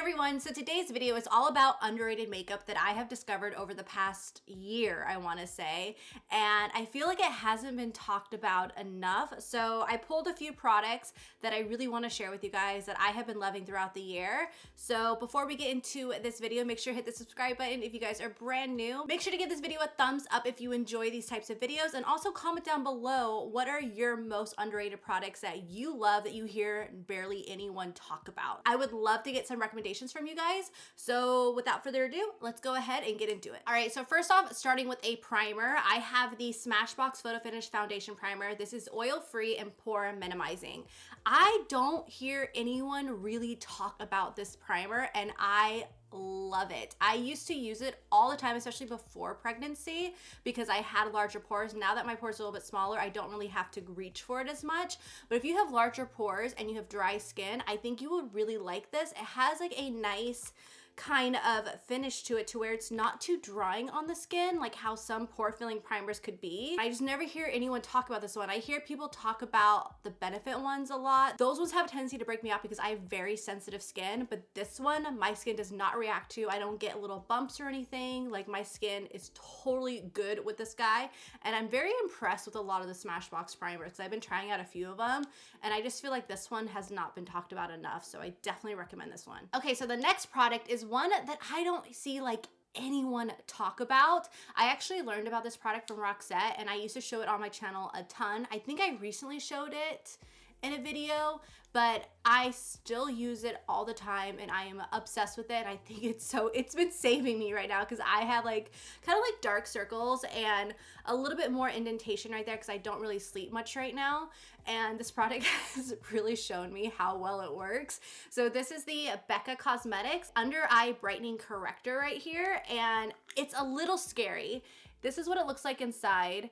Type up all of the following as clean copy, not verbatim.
everyone, so today's video is all about underrated makeup that I have discovered over the past year, I want to say, and I feel like it hasn't been talked about enough. So I pulled a few products that I really want to share with you guys that I have been loving throughout the year. So before we get into this video, make sure to hit the subscribe button if you guys are brand new. Make sure to give this video a thumbs up if you enjoy these types of videos, and also comment down below what are your most underrated products that you love that you hear barely anyone talk about. I would love to get some recommendations from you guys. So without further ado, let's go ahead and get into it. All right, so first off, starting with a primer, I have the Smashbox Photo Finish Foundation Primer. This is oil-free and pore minimizing. I don't hear anyone really talk about this primer, and I love it. I used to use it all the time, especially before pregnancy, because I had larger pores. Now that my pores are a little bit smaller, I don't really have to reach for it as much. But if you have larger pores and you have dry skin, I think you would really like this. It has like a nice kind of finish to it to where it's not too drying on the skin like how some pore filling primers could be. I just never hear anyone talk about this one. I hear people talk about the Benefit ones a lot. Those ones have a tendency to break me out because I have very sensitive skin, but this one, my skin does not react to. I don't get little bumps or anything. Like, my skin is totally good with this guy, and I'm very impressed with a lot of the Smashbox primers because I've been trying out a few of them, and I just feel like this one has not been talked about enough, so I definitely recommend this one. Okay, so the next product is one that I don't see like anyone talk about. I actually learned about this product from Roxette, and I used to show it on my channel a ton. I think I recently showed it in a video, but I still use it all the time and I am obsessed with it. I think it's been saving me right now because I have like kind of like dark circles and a little bit more indentation right there because I don't really sleep much right now, and this product has really shown me how well it works. So this is the Becca Cosmetics Under Eye Brightening Corrector right here, and it's a little scary. This is what it looks like inside.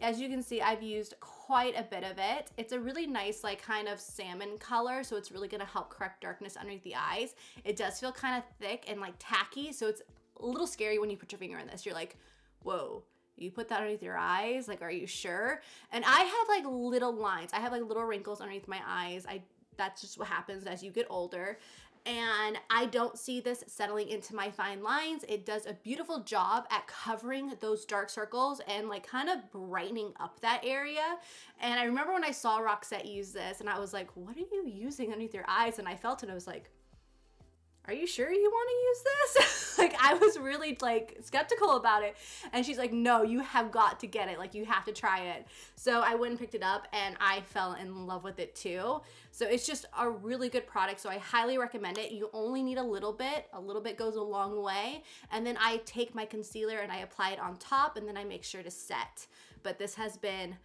As you can see, I've used quite a bit of it. It's a really nice, like, kind of salmon color, so it's really gonna help correct darkness underneath the eyes. It does feel kind of thick and like tacky, so it's a little scary when you put your finger in this. You're like, whoa, you put that underneath your eyes? Like, are you sure? And I have like little lines. I have like little wrinkles underneath my eyes. That's just what happens as you get older. And I don't see this settling into my fine lines. It does a beautiful job at covering those dark circles and like kind of brightening up that area. And I remember when I saw Roxette use this and I was like, what are you using underneath your eyes? And I felt it and I was like, are you sure you want to use this? Like, I was really like skeptical about it. And she's like, no, you have got to get it. Like, you have to try it. So I went and picked it up and I fell in love with it too. So it's just a really good product. So I highly recommend it. You only need a little bit. A little bit goes a long way. And then I take my concealer and I apply it on top, and then I make sure to set. But this has been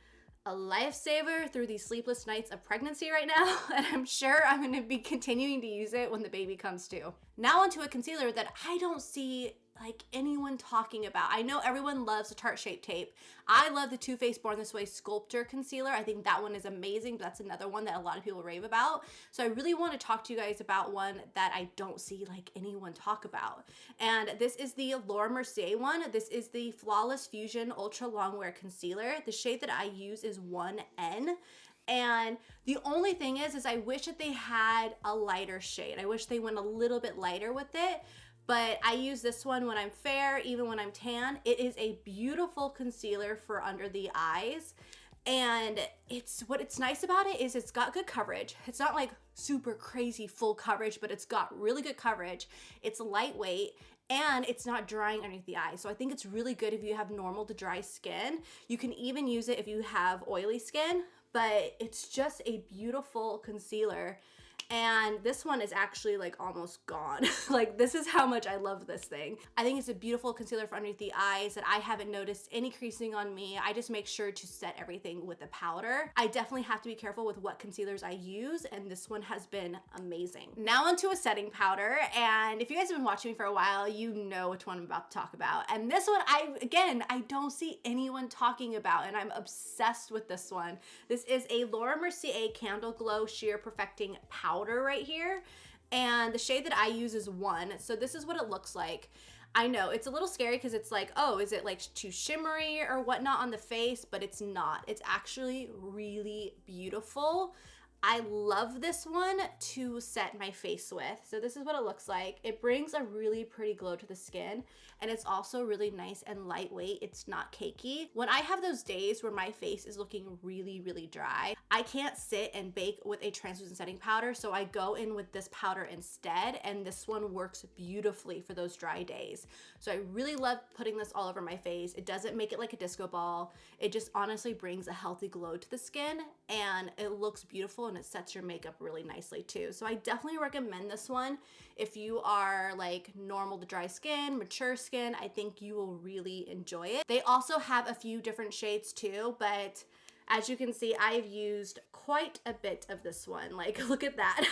a lifesaver through these sleepless nights of pregnancy right now, and I'm sure I'm going to be continuing to use it when the baby comes too. Now onto a concealer that I don't see like anyone talking about. I know everyone loves the Tarte Shape Tape. I love the Too Faced Born This Way Sculptor Concealer. I think that one is amazing, but that's another one that a lot of people rave about. So I really want to talk to you guys about one that I don't see like anyone talk about. And this is the Laura Mercier one. This is the Flawless Fusion Ultra Longwear Concealer. The shade that I use is 1N. And the only thing is I wish that they had a lighter shade. I wish they went a little bit lighter with it. But I use this one when I'm fair, even when I'm tan. It is a beautiful concealer for under the eyes. And what's nice about it is it's got good coverage. It's not like super crazy full coverage, but it's got really good coverage. It's lightweight and it's not drying underneath the eye. So I think it's really good if you have normal to dry skin. You can even use it if you have oily skin, but it's just a beautiful concealer. And this one is actually like almost gone. Like, this is how much I love this thing. I think it's a beautiful concealer for underneath the eyes that I haven't noticed any creasing on me. I just make sure to set everything with a powder. I definitely have to be careful with what concealers I use, and this one has been amazing. Now onto a setting powder, and if you guys have been watching me for a while, you know which one I'm about to talk about. And this one, I don't see anyone talking about, and I'm obsessed with this one. This is a Laura Mercier Candle Glow Sheer Perfecting Powder right here, and the shade that I use is 1. So this is what it looks like. I know it's a little scary because it's like, oh, is it like too shimmery or whatnot on the face? But it's not. It's actually really beautiful. I love this one to set my face with. So this is what it looks like. It brings a really pretty glow to the skin, and it's also really nice and lightweight. It's not cakey. When I have those days where my face is looking really, really dry, I can't sit and bake with a translucent setting powder, so I go in with this powder instead, and this one works beautifully for those dry days. So I really love putting this all over my face. It doesn't make it like a disco ball. It just honestly brings a healthy glow to the skin, and it looks beautiful, and it sets your makeup really nicely too. So I definitely recommend this one if you are like normal to dry skin, mature skin. I think you will really enjoy it. They also have a few different shades too, but as you can see, I've used quite a bit of this one. Like, look at that.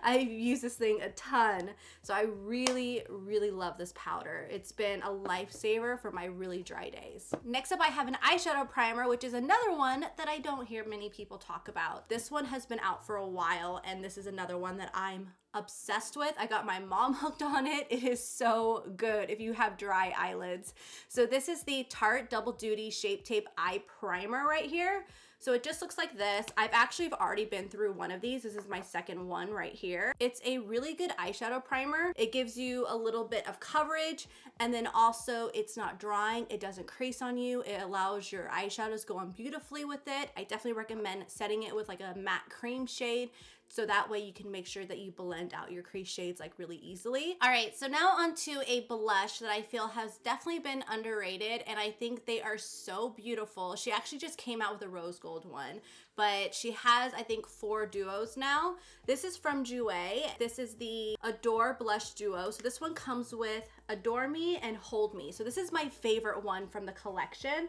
I've used this thing a ton. So I really, really love this powder. It's been a lifesaver for my really dry days. Next up, I have an eyeshadow primer, which is another one that I don't hear many people talk about. This one has been out for a while, and this is another one that I'm obsessed with. I got my mom hooked on it. It is so good if you have dry eyelids. So this is the Tarte Double Duty Shape Tape Eye Primer right here. So it just looks like this. I've already been through one of these. This is my second one right here. It's a really good eyeshadow primer. It gives you a little bit of coverage, and then also it's not drying. It doesn't crease on you. It allows your eyeshadows to go on beautifully with it. I definitely recommend setting it with like a matte cream shade, so that way you can make sure that you blend out your crease shades like really easily. All right, so now onto a blush that I feel has definitely been underrated, and I think they are so beautiful. She actually just came out with a rose gold one, but she has, I think, 4 duos now. This is from Jouer. This is the Adore Blush Duo. So this one comes with Adore Me and Hold Me. So this is my favorite one from the collection.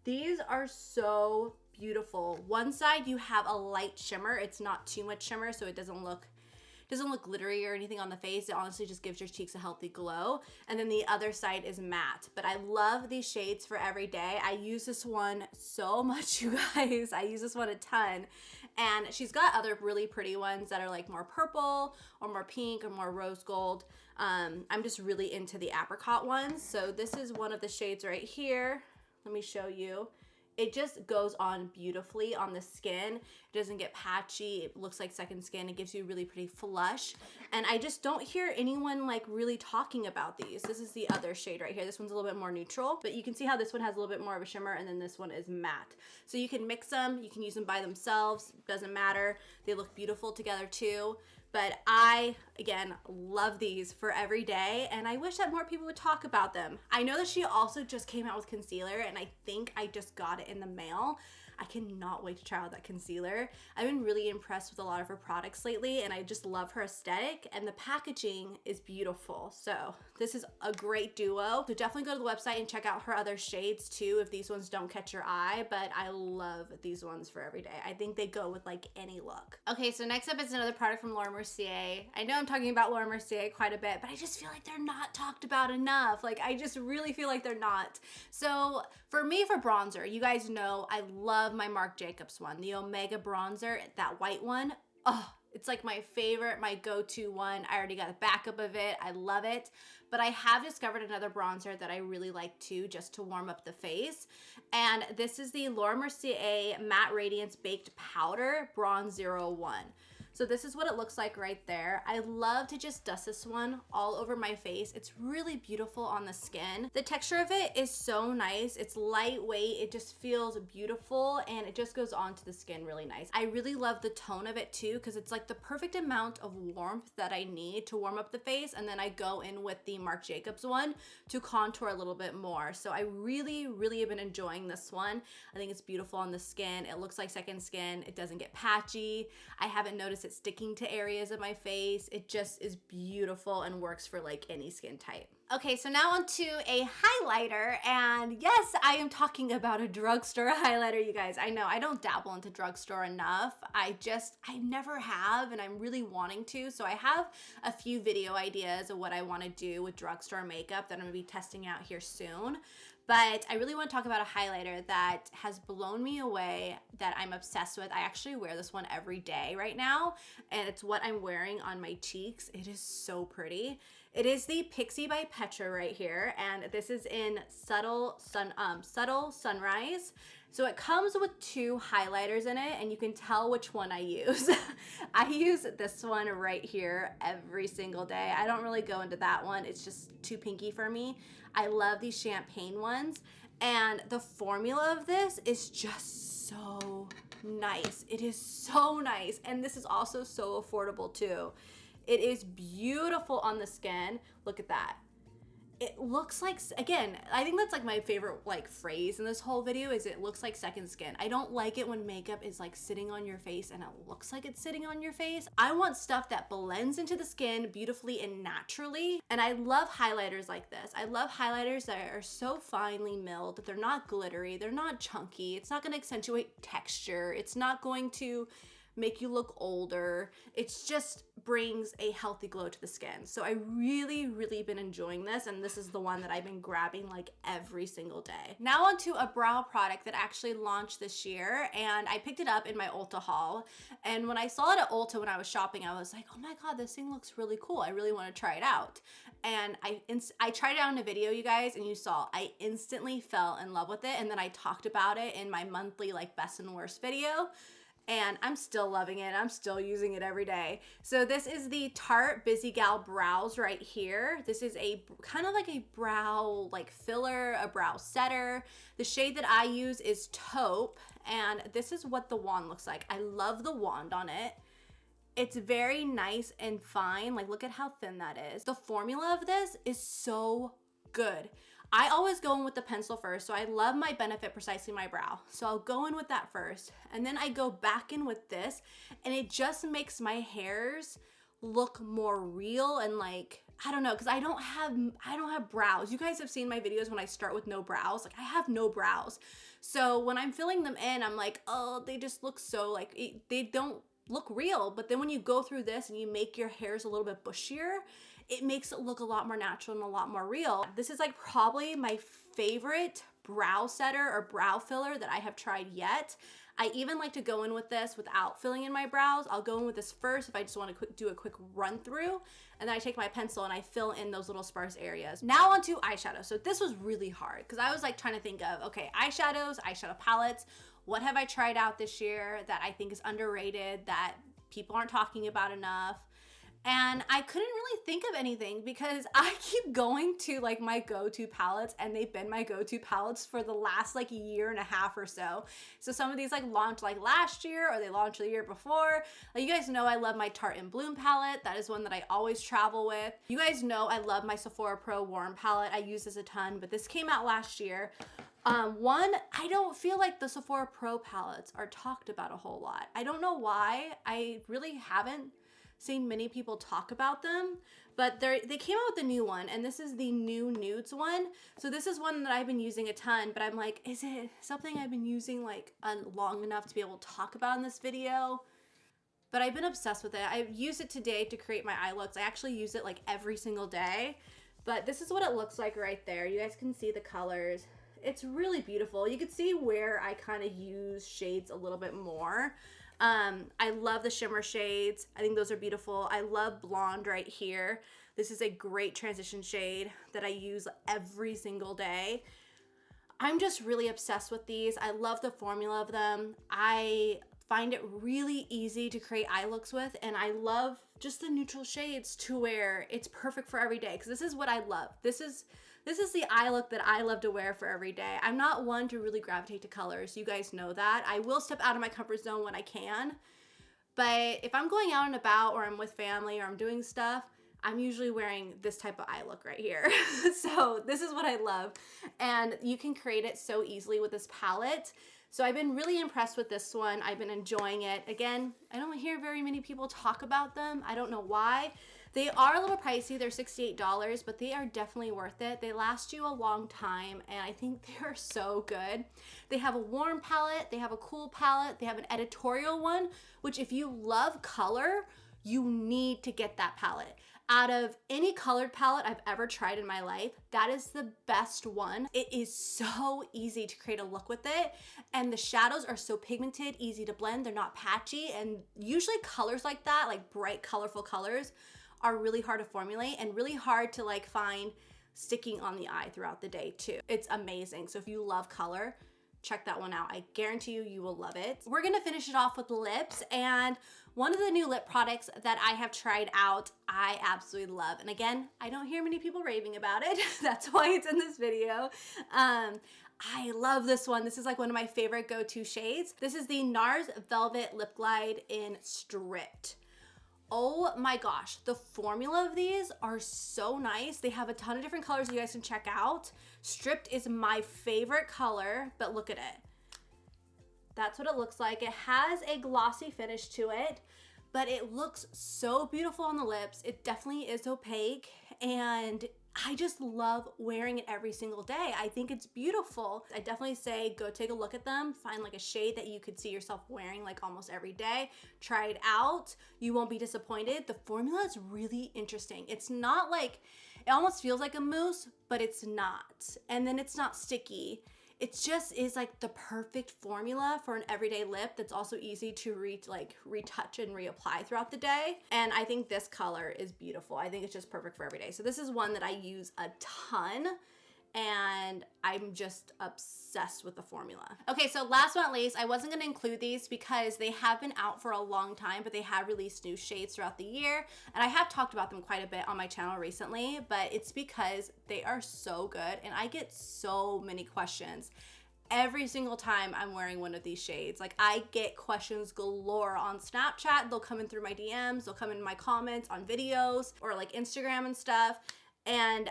These are so beautiful. One side you have a light shimmer. It's not too much shimmer, so it doesn't look glittery or anything on the face. It honestly just gives your cheeks a healthy glow. And then the other side is matte. But I love these shades for every day. I use this one so much, you guys. I use this one a ton. And she's got other really pretty ones that are like more purple or more pink or more rose gold. I'm just really into the apricot ones. So this is one of the shades right here. Let me show you. It just goes on beautifully on the skin. It doesn't get patchy. It looks like second skin. It gives you a really pretty flush. And I just don't hear anyone like really talking about these. This is the other shade right here. This one's a little bit more neutral, but you can see how this one has a little bit more of a shimmer, and then this one is matte. So you can mix them. You can use them by themselves. Doesn't matter. They look beautiful together too. But I, again, love these for every day, and I wish that more people would talk about them. I know that she also just came out with concealer, and I think I just got it in the mail. I cannot wait to try out that concealer. I've been really impressed with a lot of her products lately, and I just love her aesthetic, and the packaging is beautiful. So this is a great duo. So definitely go to the website and check out her other shades too if these ones don't catch your eye, but I love these ones for every day. I think they go with like any look. Okay, so next up is another product from Laura Mercier. I know I'm talking about Laura Mercier quite a bit, but I just feel like they're not talked about enough. Like, I just really feel like they're not. So for me, for bronzer, you guys know I love my Marc Jacobs one, the Omega bronzer, that white one. Oh, it's like my favorite, my go-to one. I already got a backup of it. I love it. But I have discovered another bronzer that I really like too, just to warm up the face. And this is the Laura Mercier Matte Radiance Baked Powder Bronze 01. So this is what it looks like right there. I love to just dust this one all over my face. It's really beautiful on the skin. The texture of it is so nice. It's lightweight. It just feels beautiful, and it just goes onto the skin really nice. I really love the tone of it too, because it's like the perfect amount of warmth that I need to warm up the face, and then I go in with the Marc Jacobs one to contour a little bit more. So I really, really have been enjoying this one. I think it's beautiful on the skin. It looks like second skin. It doesn't get patchy. I haven't noticed it sticking to areas of my face. It just is beautiful and works for like any skin type. Okay, so now onto a highlighter, and yes, I am talking about a drugstore highlighter, you guys. I know I don't dabble into drugstore enough. I never have, and I'm really wanting to. So I have a few video ideas of what I want to do with drugstore makeup that I'm gonna be testing out here soon. But I really want to talk about a highlighter that has blown me away, that I'm obsessed with. I actually wear this one every day right now, and it's what I'm wearing on my cheeks. It is so pretty. It is the Pixie by Petra right here, and this is in Subtle Sunrise. So it comes with 2 highlighters in it, and you can tell which one I use. I use this one right here every single day. I don't really go into that one. It's just too pinky for me. I love these champagne ones, and the formula of this is just so nice. It is so nice, and this is also so affordable too. It is beautiful on the skin. Look at that. It looks like, again, I think that's like my favorite like phrase in this whole video is it looks like second skin. I don't like it when makeup is like sitting on your face and it looks like it's sitting on your face. I want stuff that blends into the skin beautifully and naturally. And I love highlighters like this. I love highlighters that are so finely milled that they're not glittery, they're not chunky, it's not going to accentuate texture, it's not going to make you look older. It's just brings a healthy glow to the skin. So I really been enjoying this, and this is the one that I've been grabbing like every single day. Now onto a brow product that actually launched this year, and I picked it up in my Ulta haul. And when I saw it at Ulta when I was shopping, I was like, oh my god, this thing looks really cool. I really want to try it out. And I tried it out in a video, you guys, and you saw I instantly fell in love with it. And then I talked about it in my monthly like best and worst video. And I'm still loving it. I'm still using it every day. So this is the Tarte Busy Gal Brows right here. This is a kind of like a brow like filler, a brow setter. The shade that I use is Taupe, and this is what the wand looks like. I love the wand on it. It's very nice and fine. Like, look at how thin that is. The formula of this is so good. I always go in with the pencil first, so I love my Benefit Precisely My Brow. So I'll go in with that first, and then I go back in with this, and it just makes my hairs look more real and like, I don't know, because I don't have brows. You guys have seen my videos when I start with no brows. Like, I have no brows. So when I'm filling them in, I'm like, oh, they just look so like, they don't look real. But then when you go through this and you make your hairs a little bit bushier, it makes it look a lot more natural and a lot more real. This is like probably my favorite brow setter or brow filler that I have tried yet. I even like to go in with this without filling in my brows. I'll go in with this first if I just want to do a quick run through, and then I take my pencil and I fill in those little sparse areas. Now onto eyeshadow. So this was really hard because I was like trying to think of, okay, eyeshadows, eyeshadow palettes. What have I tried out this year that I think is underrated, that people aren't talking about enough? And I couldn't really think of anything because I keep going to like my go-to palettes, and they've been my go-to palettes for the last like year and a half or so. So some of these like launched like last year, or they launched the year before. Like, you guys know I love my Tarte in Bloom palette. That is one that I always travel with. You guys know I love my Sephora Pro Warm palette. I use this a ton, but this came out last year. I don't feel like the Sephora Pro palettes are talked about a whole lot. I don't know why. I really haven't seen many people talk about them, but they came out with a new one, and this is the new Nudes one. So this is one that I've been using a ton, but I'm like, is it something I've been using like long enough to be able to talk about in this video? But I've been obsessed with it. I've used it today to create my eye looks. I actually use it like every single day, but this is what it looks like right there. You guys can see the colors. It's really beautiful. You can see where I kind of use shades a little bit more. I love the shimmer shades. I think those are beautiful. I love blonde right here. This is a great transition shade that I use every single day. I'm just really obsessed with these. I love the formula of them. I find it really easy to create eye looks with, and I love just the neutral shades to where it's perfect for every day, because this is what I love. This is the eye look that I love to wear for every day. I'm not one to really gravitate to colors. You guys know that. I will step out of my comfort zone when I can. But if I'm going out and about, or I'm with family, or I'm doing stuff, I'm usually wearing this type of eye look right here. So this is what I love. And you can create it so easily with this palette. So I've been really impressed with this one. I've been enjoying it. Again, I don't hear very many people talk about them. I don't know why. They are a little pricey. They're $68, but they are definitely worth it. They last you a long time, and I think they are so good. They have a warm palette. They have a cool palette. They have an editorial one, which if you love color, you need to get that palette. Out of any colored palette I've ever tried in my life, that is the best one. It is so easy to create a look with it, and the shadows are so pigmented, easy to blend. They're not patchy, and usually colors like that, like bright, colorful colors, are really hard to formulate and really hard to like find sticking on the eye throughout the day too. It's amazing. So if you love color, check that one out. I guarantee you, you will love it. We're gonna finish it off with lips, and one of the new lip products that I have tried out, I absolutely love. And again, I don't hear many people raving about it. That's why it's in this video. I love this one. This is like one of my favorite go-to shades. This is the NARS Velvet Lip Glide in Stripped. Oh my gosh, the formula of these are so nice. They have a ton of different colors you guys can check out. Stripped is my favorite color, but look at it. That's what it looks like. It has a glossy finish to it, but it looks so beautiful on the lips. It definitely is opaque, and I just love wearing it every single day. I think it's beautiful. I definitely say go take a look at them. Find like a shade that you could see yourself wearing like almost every day. Try it out. You won't be disappointed. The formula is really interesting. It's not like, it almost feels like a mousse, but it's not. And then it's not sticky. It just is like the perfect formula for an everyday lip that's also easy to retouch and reapply throughout the day. And I think this color is beautiful. I think it's just perfect for every day. So this is one that I use a ton, and I'm just obsessed with the formula. Okay, so last but not least, I wasn't gonna include these because they have been out for a long time, but they have released new shades throughout the year. And I have talked about them quite a bit on my channel recently, but it's because they are so good and I get so many questions every single time I'm wearing one of these shades. Like, I get questions galore on Snapchat. They'll come in through my DMs, they'll come in my comments on videos or like Instagram and stuff. And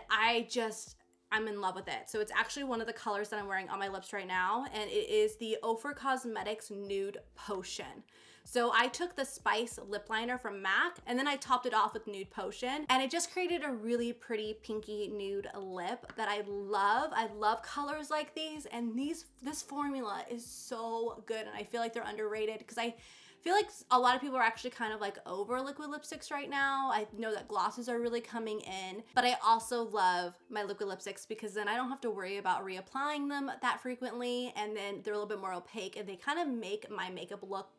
I'm in love with it. So it's actually one of the colors that I'm wearing on my lips right now, and it is the Ofra Cosmetics Nude Potion. So I took the Spice lip liner from MAC, and then I topped it off with Nude Potion, and it just created a really pretty pinky nude lip that I love. I love colors like these, and this formula is so good, and I feel like they're underrated because I feel like a lot of people are actually kind of like over liquid lipsticks right now. I know that glosses are really coming in, but I also love my liquid lipsticks because then I don't have to worry about reapplying them that frequently, and then they're a little bit more opaque, and they kind of make my makeup look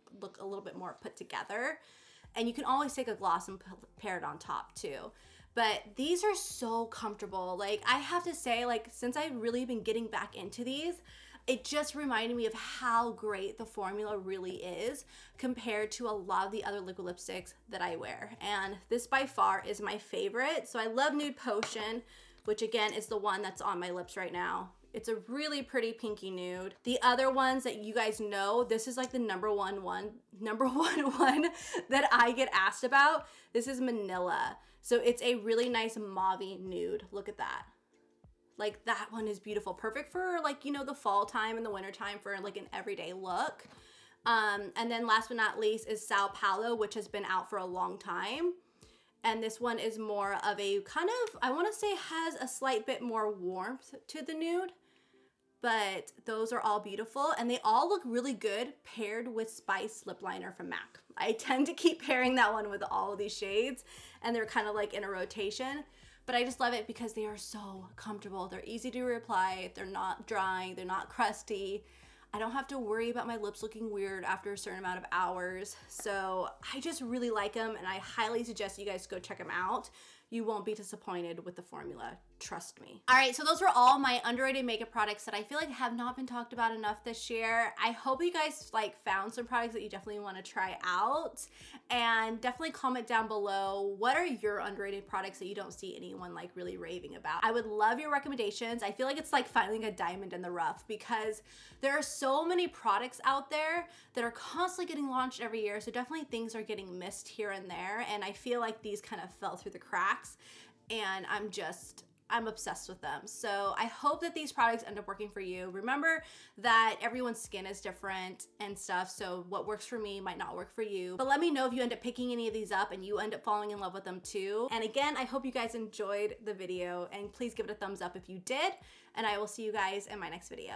a little bit more put together. And you can always take a gloss and pair it on top too. But these are so comfortable. Like, I have to say, like, since I've really been getting back into these, it just reminded me of how great the formula really is compared to a lot of the other liquid lipsticks that I wear. And this by far is my favorite. So I love Nude Potion, which again is the one that's on my lips right now. It's a really pretty pinky nude. The other ones that you guys know, this is like the number one one that I get asked about. This is Manila. So it's a really nice mauve-y nude. Look at that. Like, that one is beautiful. Perfect for, like, you know, the fall time and the winter time for like an everyday look. And then last but not least is Sao Paulo, which has been out for a long time. And this one is more of a kind of, I want to say, has a slight bit more warmth to the nude. But those are all beautiful, and they all look really good paired with Spice lip liner from MAC. I tend to keep pairing that one with all of these shades, and they're kind of like in a rotation. But I just love it because they are so comfortable. They're easy to reapply. They're not drying. They're not crusty. I don't have to worry about my lips looking weird after a certain amount of hours. So I just really like them, and I highly suggest you guys go check them out. You won't be disappointed with the formula. Trust me. All right, so those were all my underrated makeup products that I feel like have not been talked about enough this year. I hope you guys like found some products that you definitely want to try out, and definitely comment down below, what are your underrated products that you don't see anyone like really raving about? I would love your recommendations. I feel like it's like finding a diamond in the rough because there are so many products out there that are constantly getting launched every year. So definitely things are getting missed here and there. And I feel like these kind of fell through the cracks, and I'm obsessed with them. So I hope that these products end up working for you. Remember that everyone's skin is different and stuff, so what works for me might not work for you. But let me know if you end up picking any of these up and you end up falling in love with them too. And again, I hope you guys enjoyed the video, and please give it a thumbs up if you did, and I will see you guys in my next video.